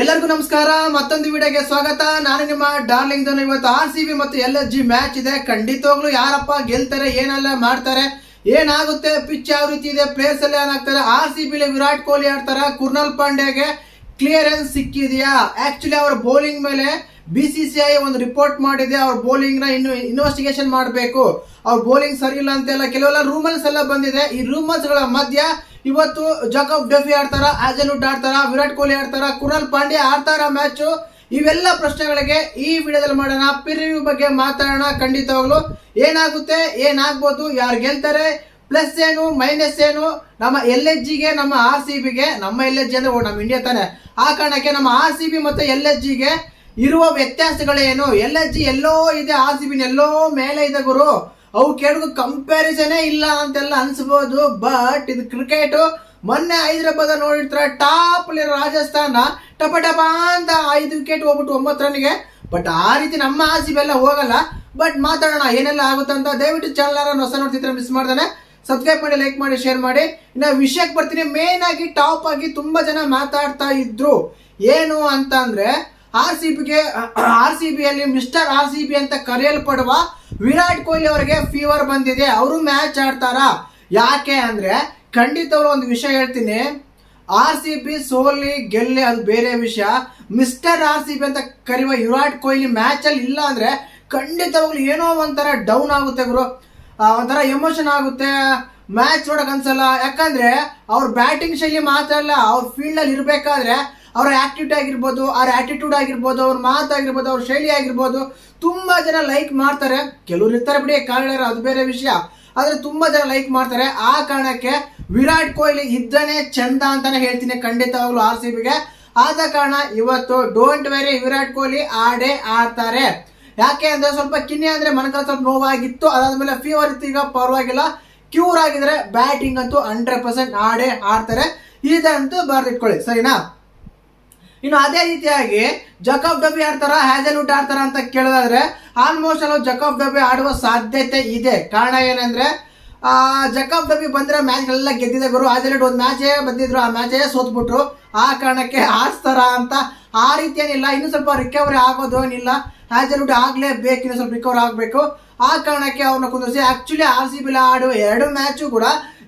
ಎಲ್ಲರಿಗೂ ನಮಸ್ಕಾರ. ಮತ್ತೊಂದು ವಿಡಿಯೋಗೆ ಸ್ವಾಗತ. ನಾನು ನಿಮ್ಮ ಡಾರ್ಲಿಂಗ್ ಧೋನಿ. ಇವತ್ತು RCB ಮತ್ತು LSG ಮ್ಯಾಚ್ ಇದೆ. ಖಂಡಿತವಾಗ್ಲೂ ಯಾರಪ್ಪ ಗೆಲ್ತಾರೆ, ಏನೆಲ್ಲ ಮಾಡ್ತಾರೆ, ಏನಾಗುತ್ತೆ, ಪಿಚ್ ಯಾವ ರೀತಿ ಇದೆ, ಪ್ಲೇಸ್ ಅಲ್ಲಿ ಏನಾಗ್ತಾರೆ, RCB ವಿರಾಟ್ ಕೊಹ್ಲಿ ಆಡ್ತಾರ, ಕುರ್ನಾಲ್ ಪಾಂಡ್ಯಾಗೆ ಕ್ಲಿಯರೆನ್ಸ್ ಸಿಕ್ಕಿದೆಯಾ, ಆಕ್ಚುಲಿ ಅವ್ರ ಬೌಲಿಂಗ್ ಮೇಲೆ BCCI ಒಂದು ರಿಪೋರ್ಟ್ ಮಾಡಿದೆ. ಅವ್ರ ಬೌಲಿಂಗ್ ನ ಇನ್ನು ಇನ್ವೆಸ್ಟಿಗೇಷನ್ ಮಾಡಬೇಕು, ಅವ್ರ ಬೌಲಿಂಗ್ ಸರಿ ಇಲ್ಲ ಅಂತೆಲ್ಲ ಕೆಲವೆಲ್ಲ ರೂಮರ್ಸ್ ಎಲ್ಲ ಬಂದಿದೆ. ಈ ರೂಮರ್ಸ್ ಗಳ ಮಧ್ಯ ಇವತ್ತು ಜಾಕೋಬ್ ಡಫಿ ಆಡ್ತಾರ, ಹ್ಯಾಜಲ್ವುಡ್ ಆಡ್ತಾರ, ವಿರಾಟ್ ಕೊಹ್ಲಿ ಆಡ್ತಾರ, ಕುರ್ನಾಲ್ ಪಾಂಡ್ಯ ಆಡ್ತಾರ ಮ್ಯಾಚ್. ಇವೆಲ್ಲ ಪ್ರಶ್ನೆಗಳಿಗೆ ಈ ವಿಡಿಯೋದಲ್ಲಿ ಮಾಡೋಣ. ಪ್ರಿವ್ಯೂ ಬಗ್ಗೆ ಮಾತಾಡೋಣ. ಖಂಡಿತವಾಗ್ಲು ಏನಾಗುತ್ತೆ, ಏನಾಗ್ಬೋದು, ಯಾರು ಗೆಲ್ತಾರೆ, ಪ್ಲಸ್ ಏನು ಮೈನಸ್ ಏನು, ನಮ್ಮ LSGಗೆ ನಮ್ಮ RCBಗೆ, ನಮ್ಮ LSG ಅಂದ್ರೆ ನಮ್ಮ ಇಂಡಿಯಾ ತಾನೆ, ಆ ಕಾರಣಕ್ಕೆ ನಮ್ಮ RCB ಮತ್ತು LSGಗೆ ಇರುವ ವ್ಯತ್ಯಾಸಗಳೇನು, LSG ಎಲ್ಲೋ ಇದೆ, RCB ಎಲ್ಲೋ ಮೇಲೆ ಇದೆ ಗುರು, ಅವು ಕೆಳಗೂ ಕಂಪ್ಯಾರಿಸನೇ ಇಲ್ಲ ಅಂತೆಲ್ಲ ಅನ್ಸ್ಬೋದು. ಬಟ್ ಇದು ಕ್ರಿಕೆಟ್. ಮೊನ್ನೆ ಹೈದರಾಬಾದ್ ನೋಡಿರ್ತಾರೆ, ಟಾಪ್ ಅಲ್ಲಿ ರಾಜಸ್ಥಾನ ಟಪ ಟಪ ಅಂತ 5 ವಿಕೆಟ್ ಹೋಗ್ಬಿಟ್ಟು 9 ರನ್ಗೆ. ಬಟ್ ಆ ರೀತಿ ನಮ್ಮ RCB ಎಲ್ಲ ಹೋಗಲ್ಲ. ಬಟ್ ಮಾತಾಡೋಣ ಏನೆಲ್ಲ ಆಗುತ್ತೆ ಅಂತ. ದಯವಿಟ್ಟು ಚಾನಲ್ ಹೊಸ ನೋಡ್ತಿದ್ರೆ ಮಿಸ್ ಮಾಡ್ದಾನೆ ಸಬ್ಸ್ಕ್ರೈಬ್ ಮಾಡಿ, ಲೈಕ್ ಮಾಡಿ, ಶೇರ್ ಮಾಡಿ. ಇನ್ನು ವಿಷಯಕ್ಕೆ ಬರ್ತೀನಿ. ಮೇನ್ ಆಗಿ ಟಾಪ್ ಆಗಿ ತುಂಬಾ ಜನ ಮಾತಾಡ್ತಾ ಇದ್ರು ಏನು ಅಂತ ಅಂದ್ರೆ, RCB ಅಲ್ಲಿ ಮಿಸ್ಟರ್ RCB ಅಂತ ಕರೆಯಲ್ಪಡುವ ವಿರಾಟ್ ಕೊಹ್ಲಿ ಅವರಿಗೆ ಫೀವರ್ ಬಂದಿದೆ, ಅವರು ಮ್ಯಾಚ್ ಆಡ್ತಾರ. ಯಾಕೆ ಅಂದ್ರೆ ಖಂಡಿತವ್ರು ಒಂದು ವಿಷಯ ಹೇಳ್ತೀನಿ, RCB ಸೋಲಿ ಗೆಲ್ಲಿ ಅದು ಬೇರೆ ವಿಷಯ. ಮಿಸ್ಟರ್ RCB ಅಂತ ಕರೆಯುವ ವಿರಾಟ್ ಕೊಹ್ಲಿ ಮ್ಯಾಚ್ ಅಲ್ಲಿ ಇಲ್ಲ ಅಂದ್ರೆ ಖಂಡಿತವಾಗ್ಲು ಏನೋ ಒಂಥರ ಡೌನ್ ಆಗುತ್ತೆ ಗುರು, ಒಂಥರ ಎಮೋಷನ್ ಆಗುತ್ತೆ, ಮ್ಯಾಚ್ ನೋಡಕ್ ಅನ್ಸಲ್ಲ. ಯಾಕಂದ್ರೆ ಅವ್ರ ಬ್ಯಾಟಿಂಗ್ ಶೈಲಿ ಮಾತ್ರ ಅಲ್ಲ, ಅವ್ರ ಫೀಲ್ಡ್ ಅಲ್ಲಿ ಇರ್ಬೇಕಾದ್ರೆ ಅವ್ರ ಆಕ್ಟಿವಿಟಿ ಆಗಿರ್ಬೋದು, ಅವ್ರ ಆಟಿಟ್ಯೂಡ್ ಆಗಿರ್ಬೋದು, ಅವ್ರ ಮಾತಾಗಿರ್ಬೋದು, ಅವ್ರ ಶೈಲಿ ಆಗಿರ್ಬೋದು, ತುಂಬಾ ಜನ ಲೈಕ್ ಮಾಡ್ತಾರೆ. ಕೆಲವ್ರು ಇರ್ತಾರೆ ಬಿಡಿ ಕಾರಣ, ಅದು ಬೇರೆ ವಿಷಯ, ಆದ್ರೆ ತುಂಬಾ ಜನ ಲೈಕ್ ಮಾಡ್ತಾರೆ. ಆ ಕಾರಣಕ್ಕೆ ವಿರಾಟ್ ಕೊಹ್ಲಿ ಇದ್ದನೇ ಚಂದ ಅಂತಾನೆ ಹೇಳ್ತೀನಿ ಖಂಡಿತವಾಗ್ಲು RCBಗೆ. ಆದ ಕಾರಣ ಇವತ್ತು ಡೋಂಟ್ ವೆರಿ, ವಿರಾಟ್ ಕೊಹ್ಲಿ ಆಡೇ ಆಡ್ತಾರೆ. ಯಾಕೆ ಅಂದ್ರೆ ಸ್ವಲ್ಪ ಕಿನ್ನಿ ಅಂದ್ರೆ ಮನಕಾಲ ಸ್ವಲ್ಪ ನೋವಾಗಿತ್ತು, ಅದಾದ್ಮೇಲೆ ಫೀವರ್ ಇತ್ತು, ಈಗ ಪರವಾಗಿಲ್ಲ, ಕ್ಯೂರ್ ಆಗಿದ್ರೆ ಬ್ಯಾಟಿಂಗ್ ಅಂತೂ 100% ಆಡೇ ಆಡ್ತಾರೆ. ಇದಂತೂ ಬರ್ದಿಟ್ಕೊಳ್ಳಿ, ಸರಿನಾ. ಇನ್ನು ಅದೇ ರೀತಿಯಾಗಿ ಜಾಕೋಬ್ ಡಫಿ ಆಡ್ತಾರ, ಹ್ಯಾಜಲ್ವುಡ್ ಆಡ್ತಾರ ಅಂತ ಕೇಳೋದಾದ್ರೆ ಆಲ್ಮೋಸ್ಟ್ ಅಲ್ಲ ಜಾಕೋಬ್ ಡಫಿ ಆಡುವ ಸಾಧ್ಯತೆ ಇದೆ. ಕಾರಣ ಏನಂದ್ರೆ ಜಾಕೋಬ್ ಡಫಿ ಬಂದ್ರೆ ಮ್ಯಾಚ್ ಎಲ್ಲ ಗೆದ್ದಿದೆ ಗುರು. ಹ್ಯಾಜಲ್ವುಡ್ ಒಂದು ಮ್ಯಾಚೇ ಬಂದಿದ್ರು, ಆ ಮ್ಯಾಚೇ ಸೋತ್ಬಿಟ್ರು. ಆ ಕಾರಣಕ್ಕೆ ಆಡ್ತಾರ ಅಂತ ಆ ರೀತಿ ಏನಿಲ್ಲ, ಇನ್ನು ಸ್ವಲ್ಪ ರಿಕವರಿ ಆಗೋದು ಏನಿಲ್ಲ, ಹ್ಯಾಜಲ್ವುಡ್ ಆಗ್ಲೇಬೇಕು, ಇನ್ನು ಸ್ವಲ್ಪ ರಿಕವರ್ ಆಗಬೇಕು. ಆ ಕಾರಣಕ್ಕೆ ಅವ್ರನ್ನ ಕುಂದಿರಿಸಿ. ಆಕ್ಚುಲಿ RCB ಆಡುವ 2 ಮ್ಯಾಚು ಕೂಡ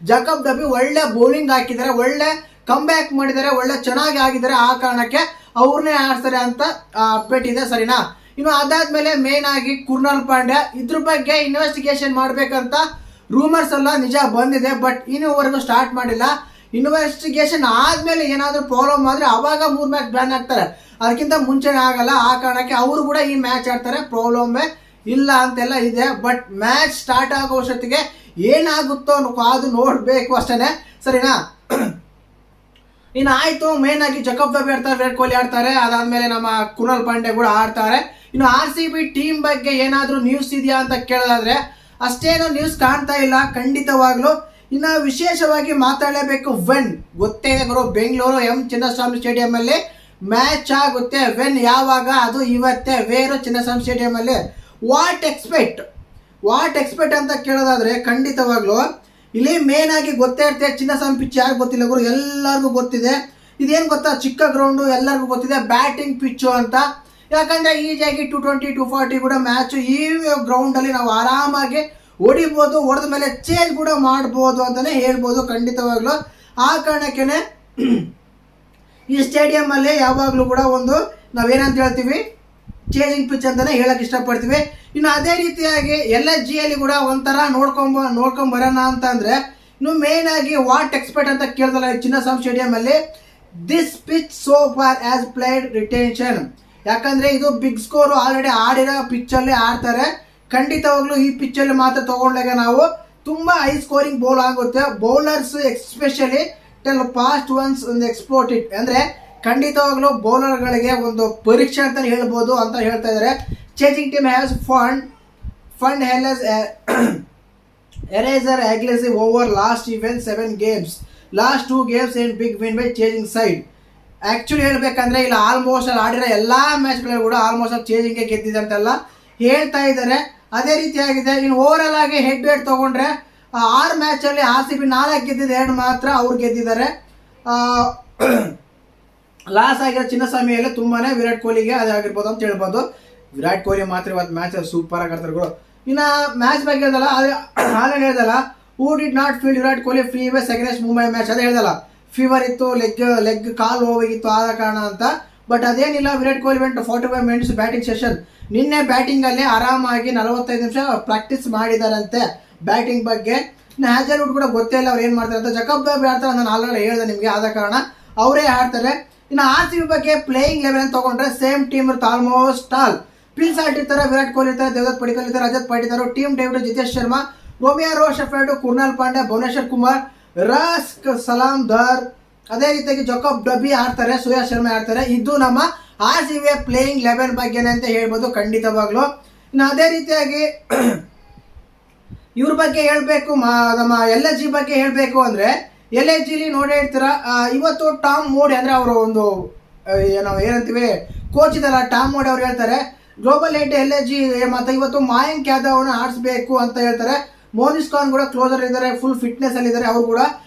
ಜಾಕೋಬ್ ಡಫಿ ಒಳ್ಳೆ ಬೌಲಿಂಗ್ ಹಾಕಿದ್ದಾರೆ, ಒಳ್ಳೆ ಕಮ್ ಬ್ಯಾಕ್ ಮಾಡಿದ್ದಾರೆ, ಒಳ್ಳೆ ಚೆನ್ನಾಗಿ ಆಗಿದ್ದಾರೆ. ಆ ಕಾರಣಕ್ಕೆ ಅವ್ರನ್ನೇ ಆಡ್ತಾರೆ ಅಂತ ಅಪ್ಡೇಟ್ ಇದೆ, ಸರಿನಾ. ಇನ್ನು ಅದಾದ್ಮೇಲೆ ಮೇನ್ ಆಗಿ ಕುರ್ನಾಲ್ ಪಾಂಡ್ಯ, ಇದ್ರ ಬಗ್ಗೆ ಇನ್ವೆಸ್ಟಿಗೇಷನ್ ಮಾಡ್ಬೇಕಂತ ರೂಮರ್ಸ್ ಎಲ್ಲ ನಿಜ ಬಂದಿದೆ. ಬಟ್ ಇನ್ನೂವರೆಗೂ ಸ್ಟಾರ್ಟ್ ಮಾಡಿಲ್ಲ. ಇನ್ವೆಸ್ಟಿಗೇಷನ್ ಆದ್ಮೇಲೆ ಏನಾದ್ರೂ ಪ್ರಾಬ್ಲಮ್ ಆದ್ರೆ ಅವಾಗ 3 ಮ್ಯಾಚ್ ಬ್ಯಾನ್ ಆಗ್ತಾರೆ, ಅದಕ್ಕಿಂತ ಮುಂಚೆನೇ ಆಗಲ್ಲ. ಆ ಕಾರಣಕ್ಕೆ ಅವರು ಕೂಡ ಈ ಮ್ಯಾಚ್ ಆಡ್ತಾರೆ, ಪ್ರಾಬ್ಲಮ್ ಇಲ್ಲ ಅಂತೆಲ್ಲ ಇದೆ. ಬಟ್ ಮ್ಯಾಚ್ ಸ್ಟಾರ್ಟ್ ಆಗೋ ವರ್ಷತ್ತಿಗೆ ಏನಾಗುತ್ತೋ ಅದು ನೋಡ್ಬೇಕು ಅಷ್ಟೇನೆ, ಸರಿನಾ. ಇನ್ನು ಆಯ್ತು, ಮೇನ್ ಆಗಿ ಜಾಕೋಬ್ ಡಫಿ ಆಡ್ತಾರೆ, ವಿರಾಟ್ ಕೊಹ್ಲಿ ಆಡ್ತಾರೆ, ಅದಾದ್ಮೇಲೆ ನಮ್ಮ ಕುರ್ನಾಲ್ ಪಾಂಡ್ಯ ಕೂಡ ಆಡ್ತಾರೆ. ಇನ್ನು RCB ಟೀಮ್ ಬಗ್ಗೆ ಏನಾದ್ರೂ ನ್ಯೂಸ್ ಇದೆಯಾ ಅಂತ ಕೇಳೋದಾದ್ರೆ ಅಷ್ಟೇನು ನ್ಯೂಸ್ ಕಾಣ್ತಾ ಇಲ್ಲ ಖಂಡಿತವಾಗ್ಲು. ಇನ್ನು ವಿಶೇಷವಾಗಿ ಮಾತಾಡಲೇಬೇಕು, ವೆನ್ ಗೊತ್ತೇ ಇದೆ ಗುರು, ಬೆಂಗಳೂರು M ಚಿನ್ನಸ್ವಾಮಿ ಸ್ಟೇಡಿಯಂ ಅಲ್ಲಿ ಮ್ಯಾಚ್ ಆಗುತ್ತೆ. ವೆನ್ ಯಾವಾಗ, ಅದು ಇವತ್ತೇ, ವೇರು ಚಿನ್ನಸ್ವಾಮಿ ಸ್ಟೇಡಿಯಂ ಅಲ್ಲಿ. ವಾಟ್ ಎಕ್ಸ್ಪೆಕ್ಟ್ ಅಂತ ಕೇಳೋದಾದ್ರೆ ಖಂಡಿತವಾಗ್ಲು ಇಲ್ಲಿ ಮೇನ್ ಆಗಿ ಗೊತ್ತೇ ಇರುತ್ತೆ. ಚಿನ್ನಸ್ವಾಮಿ ಪಿಚ್ ಯಾರು ಗೊತ್ತಿಲ್ಲ ಗುರು, ಎಲ್ಲರಿಗೂ ಗೊತ್ತಿದೆ. ಇದೇನು ಗೊತ್ತಾ, ಚಿಕ್ಕ ಗ್ರೌಂಡು, ಎಲ್ಲರಿಗೂ ಗೊತ್ತಿದೆ, ಬ್ಯಾಟಿಂಗ್ ಪಿಚ್ಚು ಅಂತ. ಯಾಕಂದ್ರೆ ಈಜಿಯಾಗಿ 220 240 ಕೂಡ ಮ್ಯಾಚ್ ಈ ಗ್ರೌಂಡ್ ಅಲ್ಲಿ ನಾವು ಆರಾಮಾಗಿ ಹೊಡಿಬೋದು, ಹೊಡೆದ ಮೇಲೆ ಚೇಂಜ್ ಕೂಡ ಮಾಡ್ಬೋದು ಅಂತಾನೆ ಹೇಳ್ಬೋದು ಖಂಡಿತವಾಗ್ಲು. ಆ ಕಾರಣಕ್ಕೇನೆ ಈ ಸ್ಟೇಡಿಯಂ ಅಲ್ಲಿ ಯಾವಾಗ್ಲೂ ಕೂಡ ಒಂದು ನಾವೇನಂತ ಹೇಳ್ತೀವಿ, ಚೇಂಜಿಂಗ್ ಪಿಚ್ ಅಂತಾನೆ ಹೇಳಕ್ ಇಷ್ಟಪಡ್ತೀವಿ. ಇನ್ನು ಅದೇ ರೀತಿಯಾಗಿ LSG ಅಲ್ಲಿ ಕೂಡ ಒಂಥರ ನೋಡ್ಕೊಂಡ್ ಬರೋಣ ಅಂತ ಅಂದ್ರೆ, ಇನ್ನು ಮೇನ್ ಆಗಿ ವಾಟ್ ಎಕ್ಸ್ಪೆಕ್ಟ್ ಅಂತ ಕೇಳ್ದಲ್ಲ ಚಿನ್ನಸ್ವಾಮಿ ಸ್ಟೇಡಿಯಂ ಅಲ್ಲಿ, this pitch so far as played retention. ಯಾಕಂದ್ರೆ ಇದು ಬಿಗ್ ಸ್ಕೋರ್ ಆಲ್ರೆಡಿ ಆಡಿರೋ ಪಿಚ್ ಅಲ್ಲಿ ಆಡ್ತಾರೆ. ಖಂಡಿತವಾಗ್ಲೂ ಈ ಪಿಚ್ ಅಲ್ಲಿ ಮಾತ್ರ ತಗೊಂಡಾಗ ನಾವು ತುಂಬಾ ಹೈ ಸ್ಕೋರಿಂಗ್ ಬೌಲ್ ಆಗುತ್ತೆ. Bowlers especially tell fast once ಒಂದು ಎಕ್ಸ್ಪೋರ್ಟೆಡ್ ಅಂದ್ರೆ ಖಂಡಿತವಾಗ್ಲೂ ಬೌಲರ್ಗಳಿಗೆ ಒಂದು ಪರೀಕ್ಷೆ ಅಂತ ಹೇಳ್ಬೋದು ಅಂತ ಹೇಳ್ತಾ ಇದ್ದಾರೆ. Chasing team has fund hells eraser aggressive over last event 7 games, last 2 games in big win by chasing side. Actually ಹೇಳ್ಬೇಕಂದ್ರೆ ಇಲ್ಲ ಆಲ್ಮೋಸ್ಟ್ ಅಲ್ಲಿ ಆಡಿರೋ ಎಲ್ಲಾ ಮ್ಯಾಚ್ಗಳು ಕೂಡ ಆಲ್ಮೋಸ್ಟ್ ಚೇಜಿಂಗ್ ಗೆದ್ದಿದೆ ಅಂತೆಲ್ಲ ಹೇಳ್ತಾ ಇದ್ದಾರೆ. ಅದೇ ರೀತಿ ಆಗಿದೆ. ಇನ್ನು ಓವರ್ ಆಲ್ ಆಗಿ ಹೆಡ್ ವೇಟ್ ತಗೊಂಡ್ರೆ 6 ಮ್ಯಾಚ್ ಅಲ್ಲಿ RCB 4 ಗೆದ್ದಿದೆ, 2 ಮಾತ್ರ ಅವ್ರು ಗೆದ್ದಿದ್ದಾರೆ. ಲಾಸ್ ಆಗಿರೋ ಚಿನ್ನಸ್ವಾಮಿಯಲ್ಲಿ ತುಂಬಾನೇ ವಿರಾಟ್ ಕೊಹ್ಲಿಗೆ ಅದಾಗಿರ್ಬೋದು ಅಂತ ಹೇಳ್ಬೋದು. ವಿರಾಟ್ ಕೊಹ್ಲಿ ಮಾತ್ರ ಇವತ್ತು ಮ್ಯಾಚ್ ಸೂಪರ್ ಆಗಿ ಆಡ್ತಾರೆ ಗುರು. ಇನ್ನು ಮ್ಯಾಚ್ ಬಗ್ಗೆ ಹೇಳ್ದಲ್ಲ, ಆಲ್ರೆಡಿ ಹೇಳ್ದಲ್ಲ, who did not feel Virat Kohli free ways against Mumbai match, ಅದೇ ಹೇಳ್ದಲ್ಲ, ಫೀವರ್ ಇತ್ತು, ಲೆಗ್ ಕಾಲು ಹೋಗಿತ್ತು ಆದ ಕಾರಣ ಅಂತ. ಬಟ್ ಅದೇನಿಲ್ಲ, Virat Kohli went 45 minutes batting session. ನಿನ್ನೆ ಬ್ಯಾಟಿಂಗ್ ಅಲ್ಲಿ ಆರಾಮಾಗಿ 45 ನಿಮಿಷ ಪ್ರಾಕ್ಟೀಸ್ ಮಾಡಿದಾರಂತೆ ಬ್ಯಾಟಿಂಗ್ ಬಗ್ಗೆ. ಹ್ಯಾಜಲ್ವುಡ್ ಕೂಡ ಗೊತ್ತೇ ಇಲ್ಲ ಅವ್ರು ಏನ್ ಮಾಡ್ತಾರೆ ಅಂತ. ಜಕಬ್ ದ ಆಡ್ತಾರೆ, ನಾನು ಆಲ್ರೆಡಿ ಹೇಳಿದೆ ನಿಮಗೆ, ಆದ ಕಾರಣ ಅವರೇ ಆಡ್ತಾರೆ. ಇನ್ನು RCB ಬಗ್ಗೆ ಪ್ಲೇಯಿಂಗ್ 11 ತಗೊಂಡ್ರೆ ಸೇಮ್ ಟೀಮ್ ಇರುತ್ತೆ ಆಲ್ಮೋಸ್ಟ್ ಆಲ್. ಪ್ರಿನ್ಸ್ ಆಡಿರ್ತಾರೆ, ವಿರಾಟ್ ಕೊಹ್ಲಿ ಇರ್ತಾರೆ, ದೇವದತ್ ಪಡಿಕಲ್ ಇರ್ತಾರೆ, Rajat Patidar, Tim David, Jitesh Sharma, Romeo Shepherd, Krunal Pandya, Bhuvneshwar Kumar, Rasikh Salamdar, ಅದೇ ರೀತಿಯಾಗಿ ಜಕೋಬ್ ಡಬಿ ಆಡ್ತಾರೆ, ಸುಯಾಶ್ ಶರ್ಮಾ ಆಡ್ತಾರೆ. ಇದು ನಮ್ಮ RCB ಪ್ಲೇಯಿಂಗ್ 11 ಬಗ್ಗೆನೇ ಅಂತ ಹೇಳ್ಬೋದು ಖಂಡಿತವಾಗ್ಲು. ಇನ್ನು ಅದೇ ರೀತಿಯಾಗಿ ಇವ್ರ ಬಗ್ಗೆ ಹೇಳ್ಬೇಕು, ನಮ್ಮ LSG ಬಗ್ಗೆ ಹೇಳ್ಬೇಕು ಅಂದ್ರೆ LSGಲಿ ನೋಡೇ ಇರ್ತೀರ, ಇವತ್ತು ಟಾಮ್ ಮೋಡಿ ಅಂದ್ರೆ ಅವರು ಒಂದು ಏನಂತೀವಿ ಕೋಚ್ ಇದಾರ, ಟಾಮ್ ಮೋಡಿ ಅವ್ರು ಹೇಳ್ತಾರೆ ಗ್ಲೋಬಲ್ ಹೆಡ್ LSG ಮತ್ತೆ ಇವತ್ತು ಮಾಯಾಂಕ್ ಯಾದವ್ ಅವನ್ನ ಆಡಿಸ್ಬೇಕು ಅಂತ ಹೇಳ್ತಾರೆ. ಮೋನಿಸ್ ಖಾನ್ ಕೂಡ ಕ್ಲೋಸರ್ ಇದ್ದಾರೆ, ಫುಲ್ ಫಿಟ್ನೆಸ್ ಅಲ್ಲಿ ಇದ್ದಾರೆ, ಅವರು ಕೂಡ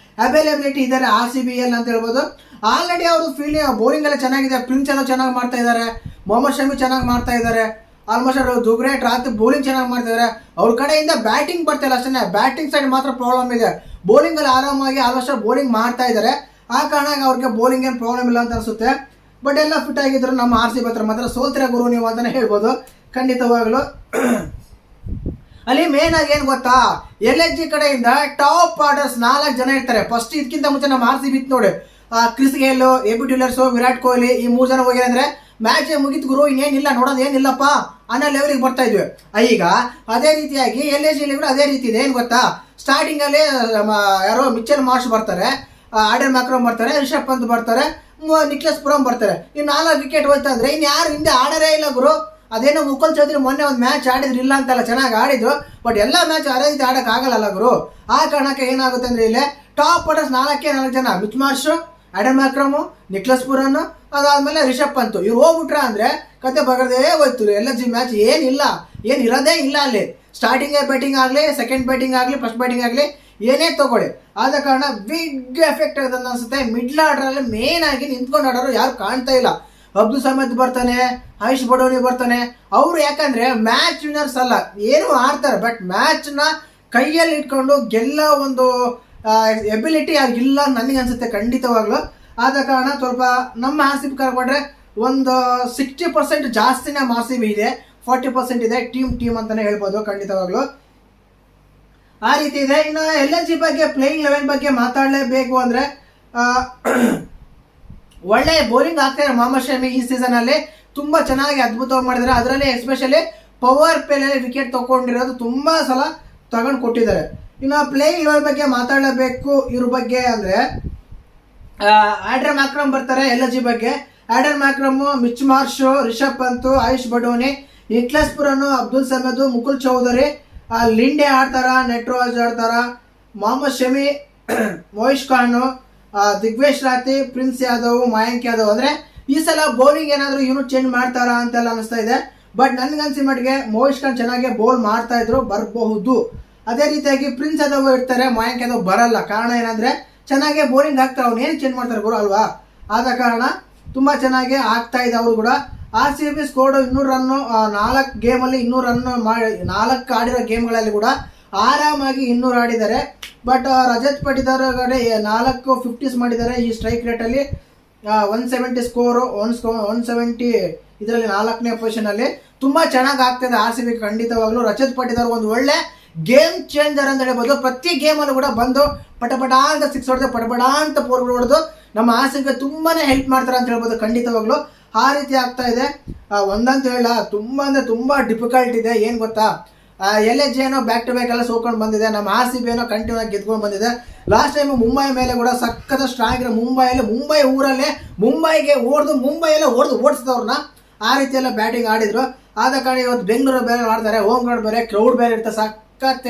ಅವೈಲೇಬಿಲಿಟಿ ಇದ್ದಾರೆ RCB ಅಂತ ಹೇಳ್ಬೋದು. ಆಲ್ರೆಡಿ ಅವರು ಫೀಲ್ಡಿಂಗ್ ಬೌಲಿಂಗ್ ಎಲ್ಲ ಚೆನ್ನಾಗಿದೆ, ಪ್ರಿನ್ಸ್ ಎಲ್ಲ ಚೆನ್ನಾಗಿ ಮಾಡ್ತಾ ಇದ್ದಾರೆ, ಮೊಹಮ್ಮದ್ ಶಮಿ ಚೆನ್ನಾಗಿ ಮಾಡ್ತಾ ಇದ್ದಾರೆ, ಆಲ್ಮೋಸ್ಟ್ ಅವರು ದುಗ್ರೇಟ್ ರಾತ್ ಬೌಲಿಂಗ್ ಚೆನ್ನಾಗಿ ಮಾಡ್ತಾ ಇದ್ದಾರೆ. ಅವ್ರ ಕಡೆಯಿಂದ ಬ್ಯಾಟಿಂಗ್ ಬರ್ತಾ ಇಲ್ಲ ಅಷ್ಟೇ, ಬ್ಯಾಟಿಂಗ್ ಸೈಡ್ ಮಾತ್ರ ಪ್ರಾಬ್ಲಮ್ ಇದೆ. ಬೌಲಿಂಗ್ ಅಲ್ಲಿ ಆರಾಮಾಗಿ ಆಲ್ಮೋಸ್ಟ್ ಬೌಲಿಂಗ್ ಮಾಡ್ತಾ ಇದ್ದಾರೆ, ಆ ಕಾರಣ ಅವ್ರಿಗೆ ಬೌಲಿಂಗ್ ಏನು ಪ್ರಾಬ್ಲಮ್ ಇಲ್ಲ ಅಂತ ಅನಿಸುತ್ತೆ. ಬಟ್ ಎಲ್ಲ ಫಿಟ್ ಆಗಿದ್ರು ನಮ್ಮ RCB ಹತ್ರ ಮಾತ್ರ ಸೋಲ್ತಿರ ಗುರು ನೀವು ಅಂತಾನೆ ಹೇಳ್ಬೋದು ಖಂಡಿತವಾಗ್ಲು. ಅಲ್ಲಿ ಮೇನ್ ಆಗಿ ಏನ್ ಗೊತ್ತಾ, LSG ಕಡೆಯಿಂದ ಟಾಪ್ ಆರ್ಡರ್ಸ್ 4 ಜನ ಇರ್ತಾರೆ. ಫಸ್ಟ್ ಇದಕ್ಕಿಂತ ಮುಂಚೆ ನಮ್ಮ RCB ಇತ್ತು ನೋಡಿ, Chris Gayle, AB de Villiers, Virat Kohli, ಈ 3 ಜನ ಹೋಗಿ ಅಂದ್ರೆ ಮ್ಯಾಚ್ ಮುಗಿತು ಗುರು, ಇನ್ನೇನಿಲ್ಲ ನೋಡೋದು ಏನಿಲ್ಲಪ್ಪ ಅನ್ನೋ ಲೆವೆಲ್ಗೆ ಬರ್ತಾ ಇದ್ವಿ. ಈಗ ಅದೇ ರೀತಿಯಾಗಿ LSG ಕೂಡ ಅದೇ ರೀತಿ ಇದೆ. ಏನ್ ಗೊತ್ತಾ, ಸ್ಟಾರ್ಟಿಂಗ್ ಅಲ್ಲಿ ಯಾರೋ ಮಿಚೆಲ್ ಮಾರ್ಷ್ ಬರ್ತಾರೆ, ಆಡನ್ ಮ್ಯಾಕ್ರಮ್ ಬರ್ತಾರೆ, ರಿಷಬ್ ಪಂತ್ ಬರ್ತಾರೆ, ನಿಕ್ಲಸ್ ಪುರಂ ಬರ್ತಾರೆ. ಈ 4 ವಿಕೆಟ್ ಹೋಯ್ತಾ ಅಂದ್ರೆ ಇನ್ ಯಾರು ಹಿಂದೆ ಆಡರೇ ಇಲ್ಲ ಗುರು. ಅದೇನೋ ಮುಕುಲ್ ಚೌಧರಿ ಮೊನ್ನೆ ಒಂದು ಮ್ಯಾಚ್ ಆಡಿದ್ರು, ಇಲ್ಲ ಅಂತಲ್ಲ, ಚೆನ್ನಾಗಿ ಆಡಿದ್ರು, ಬಟ್ ಎಲ್ಲ ಮ್ಯಾಚ್ ಅದೇ ರೀತಿ ಆಡಕ್ ಆಗಲ್ಲ ಗುರು. ಆ ಕಾರಣಕ್ಕೆ ಏನಾಗುತ್ತೆ ಅಂದ್ರೆ ಇಲ್ಲಿ ಟಾಪ್ ಆರ್ಡರ್ಸ್ 4 ಜನ, ಮಿಚ್ ಮಾರ್ಷ್, ಆಡನ್ ಮ್ಯಾಕ್ರಮ್, ನಿಕ್ಲಸ್ ಪುರನ್, ಅದಾದ್ಮೇಲೆ ರಿಷಬ್ ಪಂತ್, ಇವ್ರು ಹೋಗ್ಬಿಟ್ರ ಅಂದ್ರೆ ಕತೆ ಬಗದೇ ಹೋಯ್ತು. LSG ಮ್ಯಾಚ್ ಏನಿಲ್ಲ, ಏನ್ ಇರೋದೇ ಇಲ್ಲ ಅಲ್ಲಿ. ಸ್ಟಾರ್ಟಿಂಗ್ ಬ್ಯಾಟಿಂಗ್ ಆಗಲಿ, ಸೆಕೆಂಡ್ ಬ್ಯಾಟಿಂಗ್ ಆಗಲಿ, ಫಸ್ಟ್ ಬ್ಯಾಟಿಂಗ್ ಆಗಲಿ, ಏನೇ ತಗೊಳ್ಳಿ, ಆದ ಕಾರಣ ಬಿಗ್ ಎಫೆಕ್ಟ್ ಆಗುತ್ತೆ ಅನ್ಸುತ್ತೆ. ಮಿಡ್ಲ್ ಆರ್ಡರ್ ಅಲ್ಲಿ ಮೇನ್ ಆಗಿ ನಿಂತ್ಕೊಂಡು ಆಡೋರು ಯಾರು ಕಾಣ್ತಾ ಇಲ್ಲ. ಅಬ್ದುಲ್ ಸಮದ್ ಬರ್ತಾನೆ, ಆಯುಷ್ ಬಡೋನಿ ಬರ್ತಾನೆ, ಅವರು ಯಾಕಂದ್ರೆ ಮ್ಯಾಚ್ ವಿನ್ನರ್ಸ್ ಅಲ್ಲ, ಏನು ಆಡ್ತಾರೆ, ಬಟ್ ಮ್ಯಾಚ್ ನ ಕೈಯಲ್ಲಿ ಇಟ್ಕೊಂಡು ಗೆಲ್ಲ ಒಂದು ಎಬಿಲಿಟಿ ಆಗಿಲ್ಲ ನನಗೆ ಅನ್ಸುತ್ತೆ ಖಂಡಿತವಾಗ್ಲು. ಆದ ಕಾರಣ ಸ್ವಲ್ಪ ನಮ್ಮ RCB ಕರ್ಕೊಂಡ್ರೆ ಒಂದು 60% ಜಾಸ್ತಿ ನಮ್ಮ RCB ಇದೆ, 40% ಇದೆ ಟೀಮ್ ಅಂತಾನೆ ಹೇಳ್ಬೋದು ಖಂಡಿತವಾಗ್ಲು. ಆ ರೀತಿ ಇದೆ. ಇನ್ನು LSG ಬಗ್ಗೆ ಪ್ಲೇಯಿಂಗ್ 11 ಬಗ್ಗೆ ಮಾತಾಡಲೇಬೇಕು ಅಂದ್ರೆ ಒಳ್ಳೆ ಬೌಲಿಂಗ್ ಆಗ್ತಾರೆ. ಮೊಹಮ್ಮದ್ ಶಮಿ ಈ ಸೀಸನ್ ಅಲ್ಲಿ ತುಂಬಾ ಚೆನ್ನಾಗಿ ಅದ್ಭುತವಾಗಿ ಮಾಡಿದ್ದಾರೆ. ಅದರಲ್ಲಿ ಎಸ್ಪೆಷಲಿ ಪವರ್ ಪ್ಲೇನಲ್ಲಿ ವಿಕೆಟ್ ತಗೊಂಡಿರೋದು ತುಂಬಾ ಸಲ ತಗೊಂಡು ಕೊಟ್ಟಿದ್ದಾರೆ. ಇನ್ನು ಪ್ಲೇಯಿಂಗ್ 11 ಬಗ್ಗೆ ಮಾತಾಡಲೇಬೇಕು ಇವ್ರ ಬಗ್ಗೆ ಅಂದ್ರೆ ಆಡ್ರನ್ ಮ್ಯಾಕ್ರಮ್ ಬರ್ತಾರೆ LSG ಬಗ್ಗೆ. Aiden Markram, Mitch Marsh, Rishabh Pant, Ayush Badoni, Nicholas Pooran, Abdul Samad, Mukul Choudhary, Linde ಆಡ್ತಾರ, ನೆಟ್ರೋಜ್ ಆಡ್ತಾರ, ಮೊಹಮ್ಮದ್ ಶಮಿ, ಮೊಯಿಶ್ ಖಾನ್, ದಿಗ್ವೇಶ್ ರಾತಿ, ಪ್ರಿನ್ಸ್ ಯಾದವ್, ಮಾಯಾಂಕ್ ಯಾದವ್. ಅಂದ್ರೆ ಈ ಸಲ ಬೌಲಿಂಗ್ ಏನಾದ್ರು ಯೂನಿಟ್ ಚೇಂಜ್ ಮಾಡ್ತಾರಾ ಅಂತೆಲ್ಲ ಅನಿಸ್ತಾ ಇದೆ. ಬಟ್ ನನ್ಗನ್ಸಿ ಮಟ್ಟಿಗೆ ಮೊಯಿಶ್ ಖಾನ್ ಚೆನ್ನಾಗಿ ಬೌಲ್ ಮಾಡ್ತಾ ಇದ್ರು, ಬರಬಹುದು. ಅದೇ ರೀತಿಯಾಗಿ ಪ್ರಿನ್ಸ್ ಯಾದವ್ ಇರ್ತಾರೆ, ಮಾಯಾಂಕ್ ಯಾದವ್ ಬರಲ್ಲ. ಕಾರಣ ಏನಂದ್ರೆ ಚೆನ್ನಾಗಿ ಬೌಲಿಂಗ್ ಆಗ್ತಾರೆ, ಅವ್ನು ಏನು ಚೇಂಜ್ ಮಾಡ್ತಾರೆ ಗುರು ಅಲ್ವಾ. ಆದ ಕಾರಣ ತುಂಬಾ ಚೆನ್ನಾಗಿ ಆಗ್ತಾ ಇದೆ ಅವರು ಕೂಡ. RCB ಸ್ಕೋರ್ಡ್ 200 ರನ್, 4 ಗೇಮಲ್ಲಿ 200 ರನ್ ಮಾಡಿ, 4 ಆಡಿರೋ ಗೇಮ್ಗಳಲ್ಲಿ ಕೂಡ ಆರಾಮಾಗಿ 200 ಆಡಿದ್ದಾರೆ. ಬಟ್ ರಜತ್ ಪಟಿದಾರ್ ಕಡೆ 4 50s ಮಾಡಿದ್ದಾರೆ ಈ ಸ್ಟ್ರೈಕ್ ರೇಟಲ್ಲಿ. 170 ಸ್ಕೋರು, 170 ಇದರಲ್ಲಿ 4ನೇ ಪೊಸಿಷನ್ ಅಲ್ಲಿ. ತುಂಬಾ ಚೆನ್ನಾಗಿ ಆಗ್ತಿದೆ RCB ಖಂಡಿತವಾಗ್ಲು. ರಜತ್ ಪಟಿದಾರ್ ಒಂದು ಒಳ್ಳೆ ಗೇಮ್ ಚೇಂಜರ್ ಅಂತ ಹೇಳ್ಬೋದು. ಪ್ರತಿ ಗೇಮಲ್ಲೂ ಕೂಡ ಬಂದು ಪಟಪಟ ಅಂತ 6 ಹೊಡೆದು, ಪಟಪಟ ಅಂತ 4 ಹೊಡೆದು ನಮ್ಮ RCB ತುಂಬಾನೇ ಹೆಲ್ಪ್ ಮಾಡ್ತಾರೆ ಅಂತ ಹೇಳ್ಬೋದು ಖಂಡಿತವಾಗ್ಲು. ಆ ರೀತಿ ಆಗ್ತಾ ಇದೆ. ಒಂದಂತ ಹೇಳ ತುಂಬಾ ಅಂದ್ರೆ ತುಂಬಾ ಡಿಫಿಕಲ್ಟ್ ಇದೆ. ಏನ್ ಗೊತ್ತಾ, LSG ಏನೋ ಬ್ಯಾಕ್ ಟು ಬ್ಯಾಕ್ ಎಲ್ಲ ಸೋಕೊಂಡು ಬಂದಿದೆ, ನಮ್ಮ RCB ಏನೋ ಕಂಟಿನ್ಯೂ ಆಗಿ ಗೆದ್ಕೊಂಡು ಬಂದಿದೆ. ಲಾಸ್ಟ್ ಟೈಮ್ ಮುಂಬೈ ಮೇಲೆ ಕೂಡ ಸಖತ್ ಸ್ಟ್ರಾಂಗ್ ಇರೋ ಮುಂಬೈ ಊರಲ್ಲೇ ಮುಂಬೈಗೆ ಮುಂಬೈಯಲ್ಲೇ ಓಡಿಸಿದವ್ರನ್ನ ಆ ರೀತಿ ಎಲ್ಲ ಬ್ಯಾಟಿಂಗ್ ಆಡಿದ್ರು. ಆದ ಕಾರಣ ಇವತ್ತು ಬೆಂಗಳೂರು ಬೇರೆ ಆಡ್ತಾರೆ, ಹೋಮ್ ಗ್ರೌಂಡ್ ಬೇರೆ, ಕ್ರೌಡ್ ಬೇರೆ ಇರುತ್ತೆ, ಸಖತ್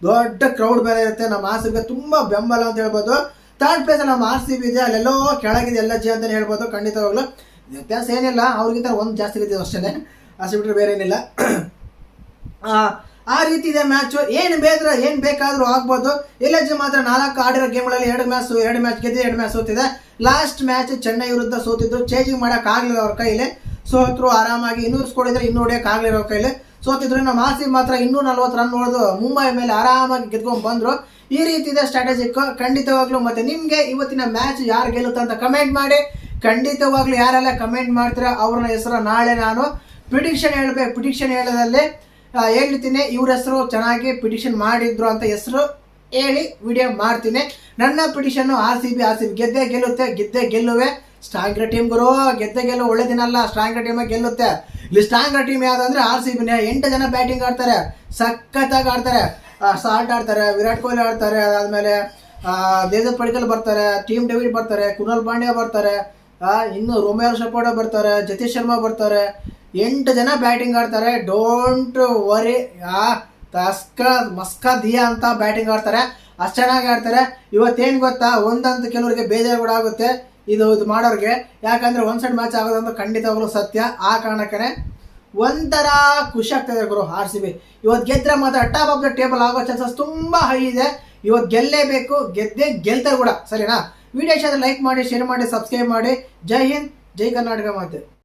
ದೊಡ್ಡ ಕ್ರೌಡ್ ಬೇರೆ ಇರುತ್ತೆ. ನಮ್ಮ RCB ತುಂಬಾ ಬೆಂಬಲ ಅಂತ ಹೇಳ್ಬೋದು. ಥರ್ಡ್ ಪ್ಲೇಸ್ ನಮ್ಮ RCB ಇದೆ, ಅಲ್ಲೆಲ್ಲೋ ಕೆಳಗಿದೆ LSG ಅಂತ ಹೇಳ್ಬೋದು ಖಂಡಿತವಾಗ್ಲು. ವ್ಯತ್ಯಾಸ ಏನಿಲ್ಲ, ಅವ್ರಿಗಿಂತ ಒಂದು ಜಾಸ್ತಿ ಇದೆ ಅಷ್ಟೇ, ಅಷ್ಟು ಬಿಟ್ಟರೆ ಬೇರೆ ಏನಿಲ್ಲ. ಆ ರೀತಿ ಇದೆ ಮ್ಯಾಚ್. ಏನು ಬೇಕಾದ್ರೂ ಆಗ್ಬೋದು. LSG ಮಾತ್ರ 4 ಆಡಿರೋ ಗೇಮ್ಗಳಲ್ಲಿ 2 ಮ್ಯಾಚ್ ಗೆದ್ದು 2 ಮ್ಯಾಚ್ ಸೋತಿದೆ. ಲಾಸ್ಟ್ ಮ್ಯಾಚ್ ಚೆನ್ನೈ ವಿರುದ್ಧ ಸೋತಿದ್ರು, ಚೇಂಜಿಂಗ್ ಮಾಡಕ್ ಆಗ್ಲಿಲ್ಲ ಅವ್ರ ಕೈಲಿ. ಸೋತ್ರು ಆರಾಮಾಗಿ, ಇನ್ನೂರು ಕೊಡಿದ್ರೆ ಇನ್ನೂ ಹೊಡಿಯಕ್ ಆಗ್ಲಿಲ್ಲ ಅವ್ರ ಕೈಲಿ, ಸೋತಿದ್ರು. ನಮ್ಮ ಆರ್ ಸಿ ಬಿ ಮಾತ್ರ 240 ರನ್ ಹೊಡೆದು ಮುಂಬೈ ಮೇಲೆ ಆರಾಮಾಗಿ ಗೆದ್ಕೊಂಡ್ ಬಂದ್ರು. ಈ ರೀತಿ ಇದೆ ಸ್ಟ್ರಾಟಜಿಕ್ ಖಂಡಿತವಾಗ್ಲೂ. ಮತ್ತೆ ನಿಮ್ಗೆ ಇವತ್ತಿನ ಮ್ಯಾಚ್ ಯಾರು ಗೆಲ್ಲುತ್ತೆ ಅಂತ ಕಮೆಂಟ್ ಮಾಡಿ. ಖಂಡಿತವಾಗ್ಲೂ ಯಾರೆಲ್ಲ ಕಮೆಂಟ್ ಮಾಡ್ತೀರಾ ಅವ್ರನ್ನ ಹೆಸರು ನಾಳೆ ನಾನು ಪ್ರಿಡಿಕ್ಷನ್ ಹೇಳೋದಲ್ಲಿ ಹೇಳ್ತೀನಿ. ಇವ್ರ ಹೆಸರು ಚೆನ್ನಾಗಿ ಪ್ರಿಡಿಕ್ಷನ್ ಮಾಡಿದ್ರು ಅಂತ ಹೆಸರು ಹೇಳಿ ವಿಡಿಯೋ ಮಾಡ್ತೀನಿ. ನನ್ನ ಪ್ರಿಡಿಕ್ಷನ್ ಆರ್ ಸಿ ಬಿ ಗೆದ್ದೇ ಗೆಲ್ಲುವೆ. ಸ್ಟ್ರಾಂಗರ್ ಟೀಮ್ ಗುರು, ಗೆದ್ದೇ ಗೆಲ್ಲು, ಒಳ್ಳೆ ದಿನ ಅಲ್ಲ, ಸ್ಟ್ರಾಂಗರ್ ಟೀಮ್ ಗೆಲ್ಲುತ್ತೆ. ಇಲ್ಲಿ ಸ್ಟ್ರಾಂಗರ್ ಟೀಮ್ ಯಾವ್ದಂದ್ರೆ ಆರ್ ಸಿ ಬಿನೇ. 8 ಜನ ಬ್ಯಾಟಿಂಗ್ ಆಡ್ತಾರೆ, ಸಖತ್ತಾಗಿ ಆಡ್ತಾರೆ. ಸಾಲ್ಟ್ ಆಡ್ತಾರೆ, ವಿರಾಟ್ ಕೊಹ್ಲಿ ಆಡ್ತಾರೆ, ಅದಾದ್ಮೇಲೆ ದೇವದತ್ ಪಡಿಕಲ್ ಬರ್ತಾರೆ, ಟೀಮ್ ಡೇವಿಡ್ ಬರ್ತಾರೆ, ಕುನಾಲ್ ಪಾಂಡ್ಯ ಬರ್ತಾರೆ, ಇನ್ನು ರೋಮೇರ್ ಶಪೋಡ ಬರ್ತಾರೆ, ಜತೀಶ್ ಶರ್ಮಾ ಬರ್ತಾರೆ. 8 ಜನ ಬ್ಯಾಟಿಂಗ್ ಆಡ್ತಾರೆ. ಡೋಂಟ್ ವರಿ, ಮಸ್ಕಾ ದಿಯಾ ಅಂತ ಬ್ಯಾಟಿಂಗ್ ಆಡ್ತಾರೆ. ಅಷ್ಟು ಚೆನ್ನಾಗಿ ಆಡ್ತಾರೆ. ಇವತ್ತೇನು ಗೊತ್ತಾ, ಒಂದಂತ ಕೆಲವರಿಗೆ ಬೇಜಾರು ಕೂಡ ಆಗುತ್ತೆ ಇದು ಮಾಡೋರಿಗೆ. ಯಾಕಂದ್ರೆ ಒಂದ್ ಸೈಡ್ ಮ್ಯಾಚ್ ಆಗೋದಂತ ಖಂಡಿತವಾಗ್ಲೂ ಸತ್ಯ. ಆ ಕಾರಣಕ್ಕೆ ಒಂಥರ ಖುಷಿ ಆಗ್ತದೆ ಗುರು. ಆರ್ ಸಿ ಬಿ ಇವತ್ತು ಗೆದ್ರೆ ಮಾತ್ರ ಟಾಪ್ ಆಫ್ ದ ಟೇಬಲ್ ಆಗೋ ಚಾನ್ಸಸ್ ತುಂಬಾ ಹೈ ಇದೆ. ಇವತ್ತು ಗೆಲ್ಲೇಬೇಕು, ಗೆಲ್ತಾರೆ ಕೂಡ. ಸರಿನಾ? ವಿಡಿಯೋ ಇಷ್ಟ ಲೈಕ್ ಮಾಡಿ, ಶೇರ್ ಮಾಡಿ, ಸಬ್ಸ್ಕ್ರೈಬ್ ಮಾಡಿ. ಜೈ ಹಿಂದ್, ಜೈ ಕರ್ನಾಟಕ ಮಾತೆ.